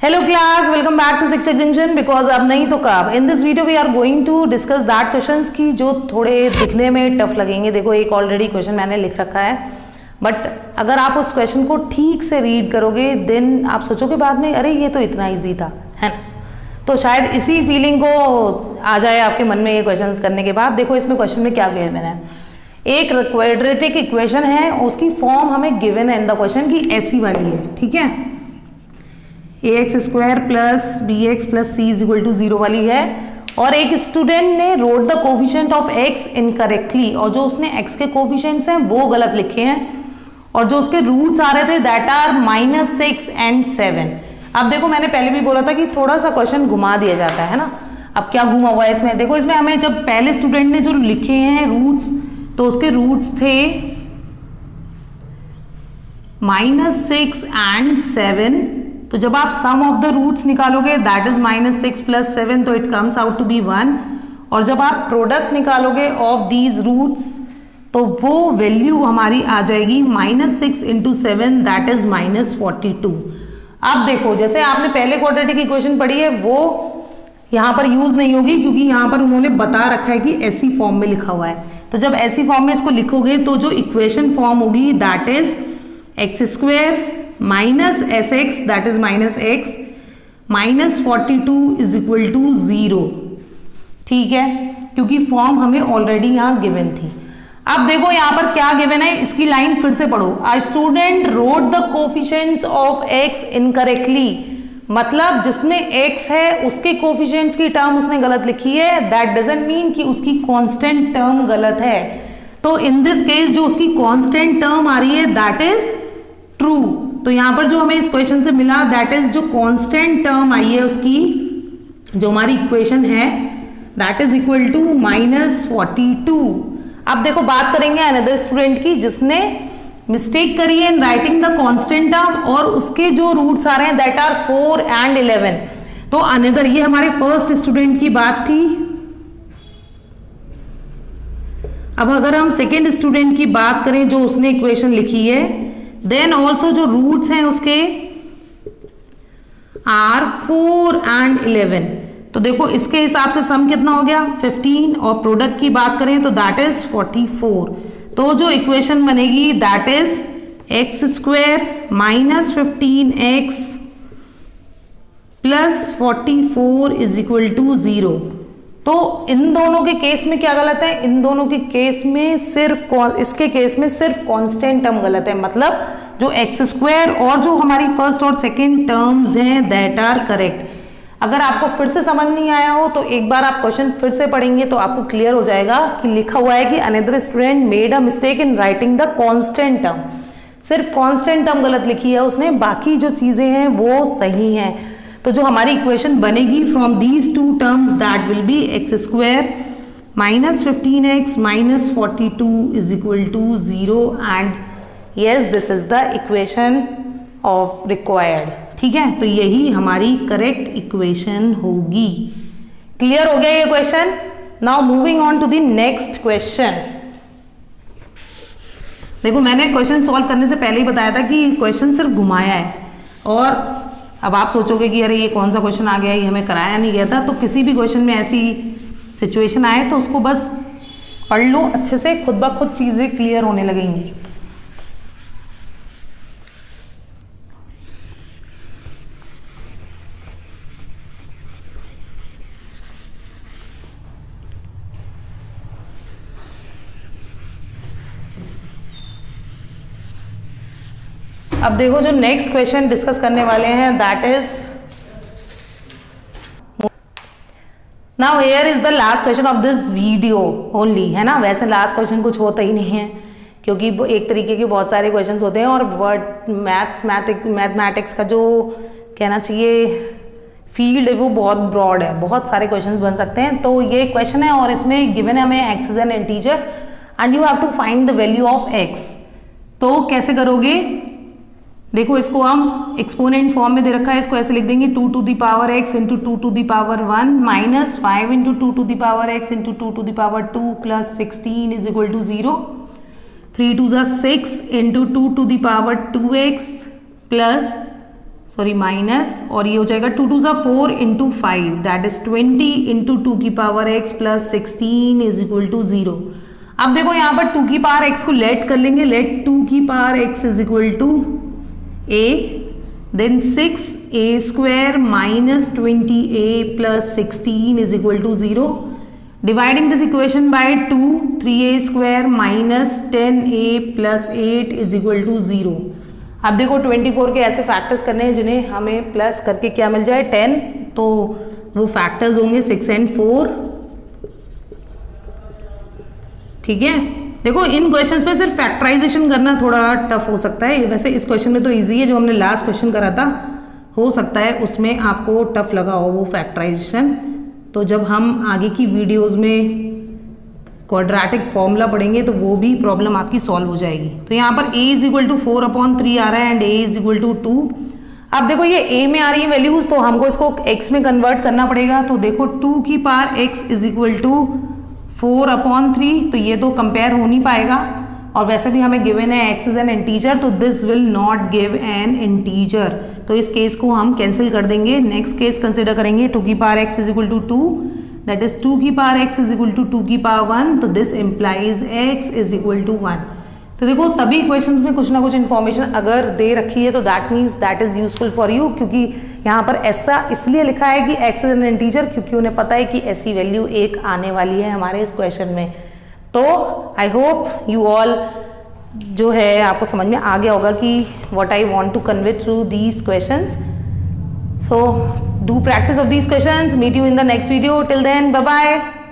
Hello class, welcome back to Shikshak junction because अब नहीं तो कब। In this video we are going to discuss that questions की जो थोड़े दिखने में टफ लगेंगे। देखो एक ऑलरेडी क्वेश्चन मैंने लिख रखा है, बट अगर आप उस क्वेश्चन को ठीक से रीड करोगे देन आप सोचोगे बाद में अरे ये तो इतना ईजी था, है ना। तो शायद इसी फीलिंग को आ जाए आपके मन में ये क्वेश्चन करने के बाद। देखो इसमें क्वेश्चन में क्या गिवन है, एक क्वाड्रेटिक इक्वेशन है, उसकी फॉर्म हमें गिवन है इन द क्वेश्चन की ऐसी वाली है, ठीक है। ax² plus bx plus c is equal to 0 वाली है, और एक स्टूडेंट ने wrote the coefficient of x incorrectly, और जो उसने x के कोफिशिएंट्स हैं वो गलत लिखे हैं, और जो उसके रूट्स आ रहे थे दैट आर -6 and 7। अब देखो मैंने पहले भी बोला था कि थोड़ा सा क्वेश्चन घुमा दिया जाता है ना। अब क्या घुमा हुआ है इसमें, देखो इसमें हमें जब पहले स्टूडेंट ने जो लिखे हैं रूट्स, तो उसके रूट्स थे -6 and 7। तो जब आप सम ऑफ द रूट्स निकालोगे दैट इज -6 प्लस 7, तो it comes out to be 1। और जब आप प्रोडक्ट निकालोगे ऑफ दीज रूट्स तो वो वैल्यू हमारी आ जाएगी -6 इंटू 7 दैट इज -42। अब देखो जैसे आपने पहले क्वाड्रेटिक इक्वेशन पढ़ी है वो यहाँ पर यूज नहीं होगी, क्योंकि यहाँ पर उन्होंने बता रखा है कि ऐसी फॉर्म में लिखा हुआ है। तो जब ऐसी फॉर्म में इसको लिखोगे तो जो इक्वेशन फॉर्म होगी that is x² minus sx that is -x -42 is equal to 0, ठीक है, क्योंकि फॉर्म हमें ऑलरेडी यहाँ गिवन थी। अब देखो यहाँ पर क्या गिवन है, इसकी लाइन फिर से पढ़ो। A student wrote the coefficients of x incorrectly, मतलब जिसमें x है उसके कोफिशिएंट्स की टर्म उसने गलत लिखी है, दैट डजंट मीन कि उसकी कांस्टेंट टर्म गलत है। तो इन दिस केस जो उसकी कांस्टेंट टर्म आ रही है दैट इज ट्रू। तो यहां पर जो हमें इस क्वेश्चन से मिला दैट इज जो कांस्टेंट टर्म आई है उसकी, जो हमारी इक्वेशन है दैट इज इक्वल टू -42। अब देखो बात करेंगे अनदर स्टूडेंट की जिसने मिस्टेक करी है in writing the constant term, और उसके जो रूट्स आ रहे हैं दैट आर 4 and 11। तो अनदर, ये हमारे फर्स्ट स्टूडेंट की बात थी। अब अगर हम सेकेंड स्टूडेंट की बात करें जो उसने इक्वेशन लिखी है, देन ऑल्सो जो रूट्स हैं उसके आर 4 and 11। तो देखो इसके हिसाब से सम कितना हो गया 15, और प्रोडक्ट की बात करें तो दैट इज 44। तो जो इक्वेशन बनेगी that is x² -15x plus 44 is equal to 0। तो इन दोनों के केस में क्या गलत है, इन दोनों के केस में सिर्फ इसके केस में सिर्फ कांस्टेंट टर्म गलत है, मतलब जो x² और जो हमारी फर्स्ट और सेकंड टर्म्स हैं दैट आर करेक्ट। अगर आपको फिर से समझ नहीं आया हो तो एक बार आप क्वेश्चन फिर से पढ़ेंगे तो आपको क्लियर हो जाएगा कि लिखा हुआ है कि another student made a mistake in writing the constant term. सिर्फ कांस्टेंट टर्म गलत लिखी है उसने, बाकी जो चीजें हैं वो सही हैं। तो जो हमारी इक्वेशन बनेगी from these two terms that will be x² -15x -42 is equal to 0 and yes this is the equation of required, ठीक है। तो यही हमारी करेक्ट इक्वेशन होगी। क्लियर हो गया ये question. Now moving on to the next question. देखो मैंने क्वेश्चन सॉल्व करने से पहले ही बताया था कि क्वेश्चन सिर्फ घुमाया है, और अब आप सोचोगे कि अरे ये कौन सा क्वेश्चन आ गया, ये हमें कराया नहीं गया था। तो किसी भी क्वेश्चन में ऐसी सिचुएशन आए तो उसको बस पढ़ लो अच्छे से, खुद ब खुद चीजें क्लियर होने लगेंगी। अब देखो जो नेक्स्ट क्वेश्चन डिस्कस करने वाले हैं that is, now here is the last question of this video only, है ना। वैसे लास्ट क्वेश्चन कुछ होता ही नहीं है, क्योंकि एक तरीके के बहुत सारे क्वेश्चंस होते हैं, और वर्ड मैथमेटिक्स का जो कहना चाहिए फील्ड है वो बहुत ब्रॉड है, बहुत सारे क्वेश्चंस बन सकते हैं। तो ये क्वेश्चन है और इसमें गिवन है हमें x is an integer and you have to find the value of x। तो कैसे करोगे, देखो इसको हम एक्सपोनेंट फॉर्म में दे रखा है, इसको ऐसे लिख देंगे 2 to the power x into 2 to the power 1 minus 5 into 2 to the power x into 2 to the power 2 plus 16 is equal to 0। 3 2 6 into 2 to the power 2x plus sorry minus, और ये हो जाएगा 2 2 4 इंटू 5 दैट इज 20 इंटू 2 की power x plus 16 is equal to 0। अब देखो यहाँ पर 2 की पावर x को लेट कर लेंगे, लेट 2 की power x is equal to a, then 6a square minus 20a plus 16 is equal to 0। Dividing this equation by 2, 3a square minus 10a plus 8 is equal to 0। अब देखो 24 के ऐसे factors करने हैं जिन्हें हमें प्लस करके क्या मिल जाए 10, तो वो फैक्टर्स होंगे 6 and 4। ठीक है, देखो इन क्वेश्चंस में सिर्फ फैक्टराइजेशन करना थोड़ा टफ हो सकता है, वैसे इस क्वेश्चन में तो इजी है, जो हमने लास्ट क्वेश्चन करा था हो सकता है उसमें आपको टफ लगा हो वो फैक्टराइजेशन। तो जब हम आगे की वीडियोस में क्वाड्रेटिक फॉर्मूला पढ़ेंगे तो वो भी प्रॉब्लम आपकी सॉल्व हो जाएगी। तो यहाँ पर a इज इक्वल टू 4/3 आ रहा है and a is equal to 2। अब देखो ये a में आ रही है वैल्यूज, तो हमको इसको x में कन्वर्ट करना पड़ेगा। तो देखो 2 की power x is equal to 4/3, तो ये तो कंपेयर हो नहीं पाएगा, और वैसे भी हमें गिवन है x इज एन इंटीजर, तो this will not give an integer, तो इस केस को हम कैंसिल कर देंगे। नेक्स्ट केस कंसिडर करेंगे 2 की power x is equal to 2, that is 2 की power x is equal to 2 की पावर 1, तो this implies x is equal to 1। तो देखो तभी क्वेश्चंस में कुछ ना कुछ इन्फॉर्मेशन अगर दे रखी है तो that means that is useful for you, क्योंकि यहाँ पर ऐसा इसलिए लिखा है कि x इज एन इंटीजर क्योंकि उन्हें पता है कि ऐसी वैल्यू एक आने वाली है हमारे इस क्वेश्चन में। तो आई होप यू ऑल जो है आपको समझ में आ गया होगा कि what I want to convey through these questions. So do practice of these questions. Meet you in the next video. Till then, bye bye.